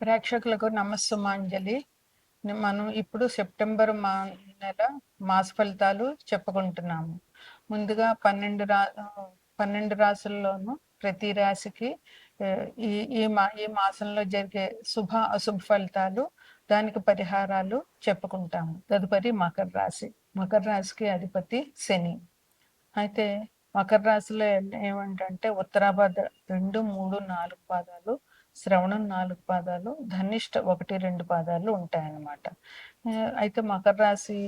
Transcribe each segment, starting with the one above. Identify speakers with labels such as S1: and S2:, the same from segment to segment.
S1: ప్రేక్షకులకు నమస్సుమాంజలి. మనం ఇప్పుడు సెప్టెంబర్ నెల మాస ఫలితాలు చెప్పుకుంటున్నాము. ముందుగా 12 రాసుల్లోనూ ప్రతి రాశికి ఈ ఈ మాసంలో జరిగే అశుభ ఫలితాలు, దానికి పరిహారాలు చెప్పుకుంటాము. తదుపరి మకర రాశి. మకర రాశికి అధిపతి శని. అయితే మకర రాశిలో ఏమంటంటే ఉత్తరాభాద్ర 2, 3, 4 పాదాలు, శ్రవణం 4 పాదాలు, ధనిష్ట 1, 2 పాదాలు ఉంటాయన్నమాట. అయితే మకర రాశి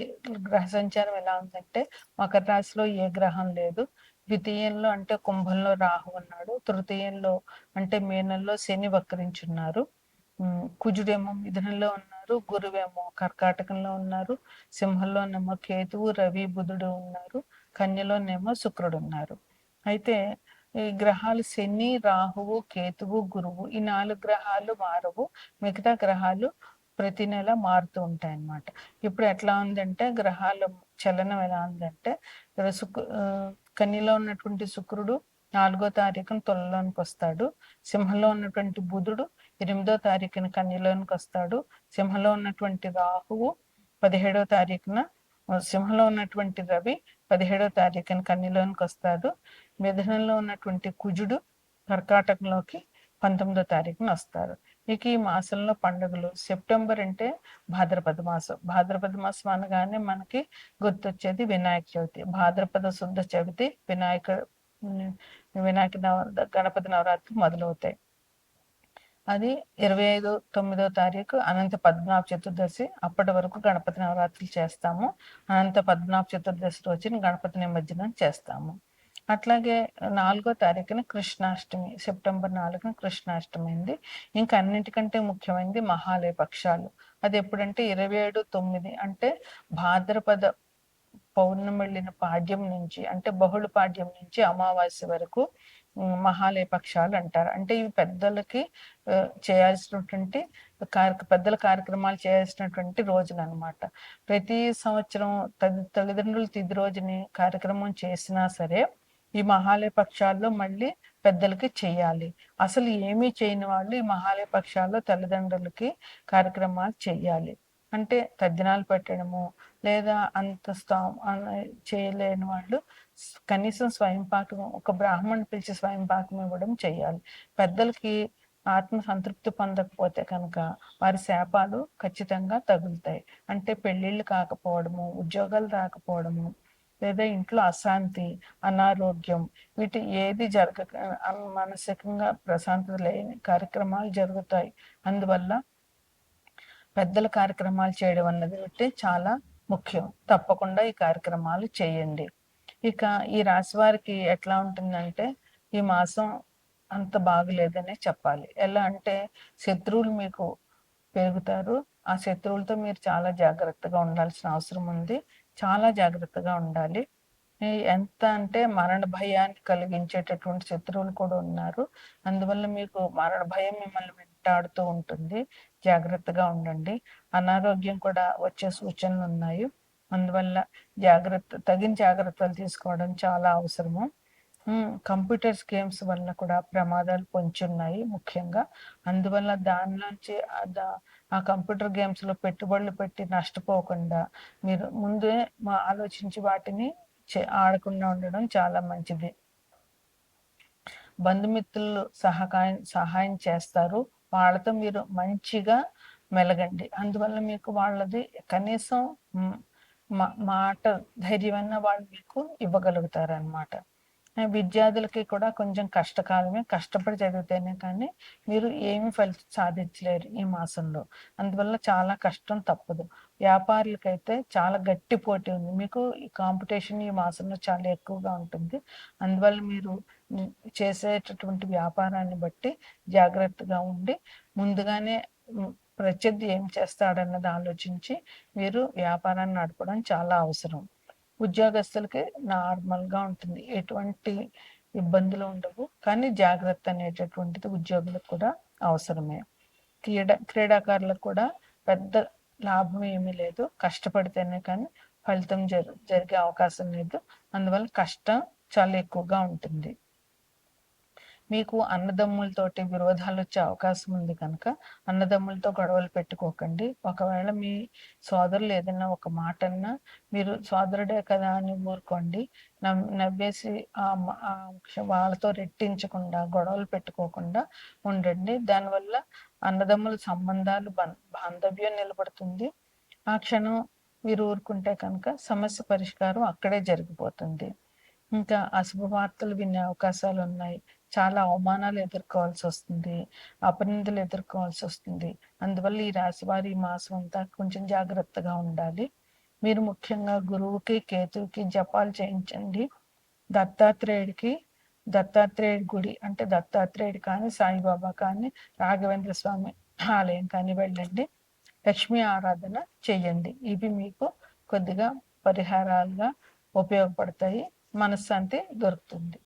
S1: గ్రహ సంచారం ఎలా ఉందంటే, మకర రాశిలో ఏ గ్రహం లేదు. ద్వితీయంలో అంటే కుంభంలో రాహు ఉన్నాడు. తృతీయంలో అంటే మీనంలో శని వక్రించున్నారు. కుజుడేమో మిథునంలో ఉన్నారు. గురువేమో కర్కాటకంలో ఉన్నారు. సింహంలోనేమో కేతువు, రవి, బుధుడు ఉన్నారు. కన్యలోనేమో శుక్రుడు ఉన్నారు. అయితే ఈ గ్రహాలు శని, రాహువు, కేతువు, గురువు ఈ 4 గ్రహాలు మారవు. మిగతా గ్రహాలు ప్రతి నెల మారుతూ ఉంటాయి అన్నమాట. ఇప్పుడు ఎట్లా ఉందంటే గ్రహాల చలనం ఎలా ఉందంటే, కన్యలో ఉన్నటువంటి శుక్రుడు 4వ తారీఖున తులలోనికి వస్తాడు. సింహంలో ఉన్నటువంటి బుధుడు 8వ తారీఖున కన్యలోనికి వస్తాడు. సింహంలో ఉన్నటువంటి రాహువు 17వ తారీఖున, సింహంలో ఉన్నటువంటి రవి 17వ తారీఖున కన్యలోనికి వస్తాడు. మిథునంలో ఉన్నటువంటి కుజుడు కర్కాటకంలోకి 19వ తారీఖున వస్తారు. ఇక ఈ మాసంలో పండుగలు. సెప్టెంబర్ అంటే భాద్రపద మాసం. భాద్రపద మాసం అనగానే మనకి గుర్తొచ్చేది వినాయక చవితి. భాద్రపద శుద్ధ చవితి వినాయక గణపతి నవరాత్రి మొదలవుతాయి. అది 25/9 తారీఖు అనంత పద్మనాభ చతుర్దశి. అప్పటి వరకు గణపతి నవరాత్రులు చేస్తాము. అనంత పద్మనాభ చతుర్దశి రోజున గణపతి నిమజ్జనం చేస్తాము. అట్లాగే 4వ తారీఖున కృష్ణాష్టమి. సెప్టెంబర్ 4న కృష్ణాష్టమి అయింది. ఇంకా అన్నిటికంటే ముఖ్యమైనది మహాలయ పక్షాలు. అది ఎప్పుడంటే 27/9 అంటే భాద్రపద పౌర్ణమి వెళ్ళిన పాడ్యం నుంచి, అంటే బహుళ పాడ్యం నుంచి అమావాస్య వరకు మహాలయ పక్షాలు అంటారు. అంటే ఇవి పెద్దలకి చేయాల్సినటువంటి పెద్దల కార్యక్రమాలు చేయాల్సినటువంటి రోజులు అనమాట. ప్రతి సంవత్సరం తల్లిదండ్రుల తిథి రోజుని కార్యక్రమం చేసినా సరే, ఈ మహాలయ పక్షాల్లో మళ్ళీ పెద్దలకి చెయ్యాలి. అసలు ఏమీ చేయని వాళ్ళు ఈ మహాలయ పక్షాల్లో తల్లిదండ్రులకి కార్యక్రమాలు చెయ్యాలి. అంటే తద్దినాలు పెట్టడము, లేదా అంత చేయలేని వాళ్ళు కనీసం స్వయంపాకం, ఒక బ్రాహ్మణ్ పిలిచి స్వయంపాకం ఇవ్వడం చేయాలి. పెద్దలకి ఆత్మ సంతృప్తి పొందకపోతే కనుక వారి శాపాలు ఖచ్చితంగా తగులుతాయి. అంటే పెళ్ళిళ్ళు కాకపోవడము, ఉద్యోగాలు రాకపోవడము, లేదా ఇంట్లో అశాంతి, అనారోగ్యం, వీటి ఏది జరగక మానసికంగా ప్రశాంతత లేని కార్యక్రమాలు జరుగుతాయి. అందువల్ల పెద్దల కార్యక్రమాలు చేయడం అన్నది చాలా ముఖ్యం. తప్పకుండా ఈ కార్యక్రమాలు చేయండి. ఇక ఈ రాశి వారికి ఎట్లా ఉంటుందంటే, ఈ మాసం అంత బాగలేదనే చెప్పాలి. ఎలా అంటే శత్రువులు మీకు పెరుగుతారు. ఆ శత్రువులతో మీరు చాలా జాగ్రత్తగా ఉండాల్సిన అవసరం ఉంది. చాలా జాగ్రత్తగా ఉండాలి. ఎంత అంటే మరణ భయాన్ని కలిగించేటటువంటి శత్రువులు కూడా ఉన్నారు. అందువల్ల మీకు మరణ భయం మిమ్మల్ని వెంటాడుతూ ఉంటుంది. జాగ్రత్తగా ఉండండి. అనారోగ్యం కూడా వచ్చే సూచనలు ఉన్నాయి. అందువల్ల తగిన జాగ్రత్తలు తీసుకోవడం చాలా అవసరము. కంప్యూటర్స్ గేమ్స్ వల్ల కూడా ప్రమాదాలు పొంచున్నాయి ముఖ్యంగా. అందువల్ల దానిలోంచి ఆ కంప్యూటర్ గేమ్స్లో పెట్టుబడులు పెట్టి నష్టపోకుండా మీరు ముందే ఆలోచించి వాటిని ఆడకుండా ఉండడం చాలా మంచిది. బంధుమిత్రులు సహాయం చేస్తారు. వాళ్ళతో మీరు మంచిగా మెలగండి. అందువల్ల మీకు వాళ్ళది కనీసం మాట ధైర్యమైన వాళ్ళు మీకు ఇవ్వగలుగుతారు అన్నమాట. విద్యార్థులకి కూడా కొంచెం కష్టకాలమే. కష్టపడి చదివితేనే కానీ మీరు ఏమి ఫలితం సాధించలేరు ఈ మాసంలో. అందువల్ల చాలా కష్టం తప్పదు. వ్యాపారులకైతే చాలా గట్టి పోటీ ఉంది. మీకు ఈ కాంపిటీషన్ ఈ మాసంలో చాలా ఎక్కువగా ఉంటుంది. అందువల్ల మీరు చేసేటటువంటి వ్యాపారాన్ని బట్టి జాగ్రత్తగా ఉండి, ముందుగానే ప్రత్యర్థి ఏం చేస్తాడన్నది ఆలోచించి మీరు వ్యాపారాన్ని నడపడం చాలా అవసరం. ఉద్యోగస్తులకి నార్మల్గా ఉంటుంది. ఎటువంటి ఇబ్బందులు ఉండవు. కానీ జాగ్రత్త అనేటటువంటిది ఉద్యోగులకు కూడా అవసరమే. క్రీడాకారులకు కూడా పెద్ద లాభం ఏమీ లేదు. కష్టపడితేనే కానీ ఫలితం జరిగే అవకాశం లేదు. అందువల్ల కష్టం చాలా ఎక్కువగా ఉంటుంది. మీకు అన్నదమ్ములతోటి విరోధాలొచ్చే అవకాశం ఉంది కనుక, అన్నదమ్ములతో గొడవలు పెట్టుకోకండి. ఒకవేళ మీ సోదరులు ఏదన్నా ఒక మాటన్నా, మీరు సోదరుడే కదా అని ఊరుకోండి. నవ్వేసి వాళ్ళతో రెట్టించకుండా, గొడవలు పెట్టుకోకుండా ఉండండి. దానివల్ల అన్నదమ్ముల సంబంధాలు బాంధవ్యం నిలబడుతుంది. ఆ క్షణం మీరు ఊరుకుంటే కనుక సమస్య పరిష్కారం అక్కడే జరిగిపోతుంది. ఇంకా అశుభ వార్తలు వినే అవకాశాలున్నాయి. చాలా అవమానాలు ఎదుర్కోవాల్సొస్తుంది. అపనిందలు ఎదుర్కోవాల్సొస్తుంది. అందువల్ల ఈ రాశివారు ఈ మాసం అంతా కొంచెం జాగ్రత్తగా ఉండాలి. మీరు ముఖ్యంగా గురువుకి, కేతువుకి జపాలు చేయించండి. దత్తాత్రేయుడి గుడి అంటే దత్తాత్రేయుడు కానీ, సాయిబాబా కానీ, రాఘవేంద్ర స్వామి ఆలయం కానీ వెళ్ళండి. లక్ష్మీ ఆరాధన చెయ్యండి. ఇవి మీకు కొద్దిగా పరిహారాలుగా ఉపయోగపడతాయి. మనశ్శాంతి దొరుకుతుంది.